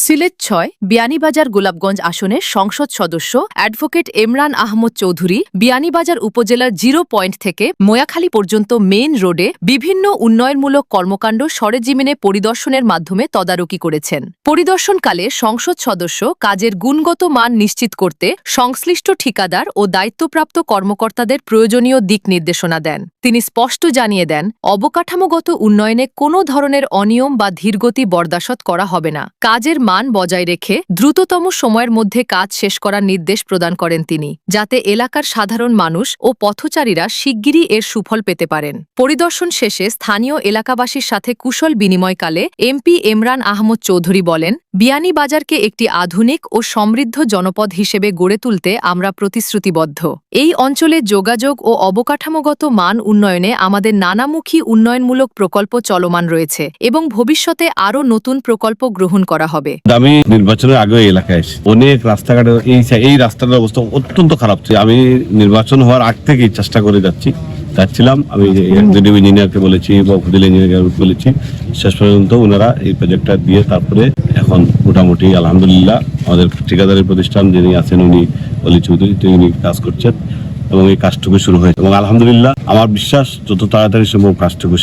সিলেট ৬ বিয়ানীবাজার গোলাপগঞ্জ আসনের সংসদ সদস্য অ্যাডভোকেট এমরান আহমদ চৌধুরী বিয়ানীবাজার উপজেলার 0 পয়েন্ট থেকে ময়াখালী পর্যন্ত মেইন রোডে বিভিন্ন উন্নয়নমূলক কর্মকাণ্ড সরেজমিনে পরিদর্শনের মাধ্যমে তদারকি করেছেন। পরিদর্শনকালে সংসদ সদস্য কাজের গুণগত মান নিশ্চিত করতে সংশ্লিষ্ট ঠিকাদার ও দায়িত্বপ্রাপ্ত কর্মকর্তাদের প্রয়োজনীয় দিক নির্দেশনা দেন। তিনি স্পষ্ট জানিয়ে দেন, অবকাঠামোগত উন্নয়নে কোনো ধরনের অনিয়ম বা ধীরগতি বরদাশত করা হবে না। কাজের মান বজায় রেখে দ্রুততম সময়ের মধ্যে কাজ শেষ করার নির্দেশ প্রদান করেন তিনি, যাতে এলাকার সাধারণ মানুষ ও পথচারীরা শিগগিরই এর সুফল পেতে পারেন। পরিদর্শন শেষে স্থানীয় এলাকাবাসীর সাথে কুশল বিনিময়কালে এমপি এমরান আহমদ চৌধুরী বলেন, বিয়ানীবাজারকে একটি আধুনিক ও সমৃদ্ধ জনপদ হিসেবে গড়ে তুলতে আমরা প্রতিশ্রুতিবদ্ধ। এই অঞ্চলে যোগাযোগ ও অবকাঠামোগত মান উন্নয়নে আমাদের নানামুখী উন্নয়নমূলক প্রকল্প চলমান রয়েছে এবং ভবিষ্যতে আরও নতুন প্রকল্প গ্রহণ করা হবে। আমি নির্বাচনের আগে এই এলাকায় এসেছি, অনেক রাস্তাঘাটে এই রাস্তাটার অবস্থা অত্যন্ত খারাপ ছিল। আমি নির্বাচন হওয়ার আগ থেকেই চেষ্টা করে যাচ্ছিলাম। আমি এক্সিকিউটিভ ইঞ্জিনিয়ারকে বলেছি বা উপজেলা ইঞ্জিনিয়ারকে বলেছি, শেষ পর্যন্ত ওনারা এই প্রজেক্টটা দিয়ে তারপরে এখন মোটামুটি আলহামদুলিল্লাহ আমাদের ঠিকাদারের প্রতিষ্ঠান যিনি আছেন উনি অলি চৌধুরী তিনি কাজ করছেন এবং এই কাজটুকু শুরু হয়েছে এবং আলহামদুলিল্লাহ আমার বিশ্বাস যত তাড়াতাড়ি সম্ভব কাজটুকু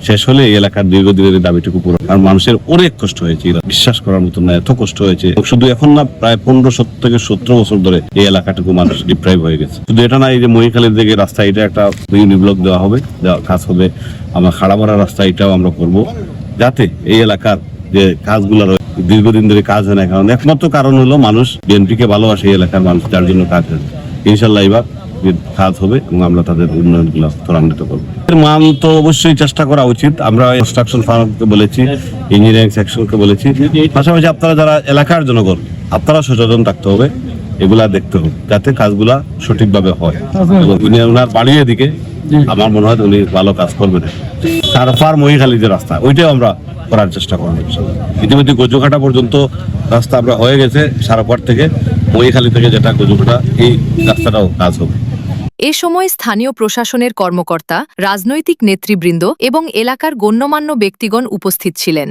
শেষ হলে এই এলাকার দীর্ঘদিনের দাবিটুকু পুরো। কারণ মানুষের অনেক কষ্ট হয়েছে, বিশ্বাস করার মতো না, এত কষ্ট হয়েছে। শুধু এখন না, প্রায় 15 থেকে 17 বছর ধরে এই এলাকাটুকু মানুষ ডিপ্রাইভ হয়ে গেছে। শুধু এটা না, এই যে মহিখালীর দিকে রাস্তা, এটা একটা ইউনিব্লক দেওয়া হবে, কাজ হবে। আমার খাড়াপাড়া রাস্তা এটাও আমরা করব, যাতে এই এলাকার যে কাজগুলো দীর্ঘদিন ধরে কাজ হয় না। কারণ একমাত্র কারণ হলো মানুষ বিএনপিকে ভালোবাসে, এই এলাকার মানুষ, যার জন্য কাজ হয়। ইনশাল্লাহ এবার কাজ হবে এবং আমরা তাদের উন্নয়নগুলো ত্বরান্বিত করবো। মান তো অবশ্যই চেষ্টা করা উচিত। আমরা কনস্ট্রাকশন ফার্মকে বলেছি, ইঞ্জিনিয়ারিং সেকশনকে বলেছি, পাশাপাশি আপনারা যারা এলাকার জনগণ আপনারা সচেতন থাকতে হবে, এগুলা দেখতে হবে যাতে কাজগুলা সঠিকভাবে হয়। এবং উনি ওনার বাড়ির দিকে আমার মনে হয় উনি ভালো কাজ করবেন। সারফার মহিখালী যে রাস্তা, ওইটাও আমরা করার চেষ্টা করবো। ইতিমধ্যে গজুঘাটা পর্যন্ত রাস্তা আমরা হয়ে গেছে, সারফার থেকে মহিখালী থেকে যেটা গজুঘাটা, এই রাস্তাটাও কাজ হবে। এ সময় স্থানীয় প্রশাসনের কর্মকর্তা, রাজনৈতিক নেতৃবৃন্দ এবং এলাকার গণ্যমান্য ব্যক্তিগণ উপস্থিত ছিলেন।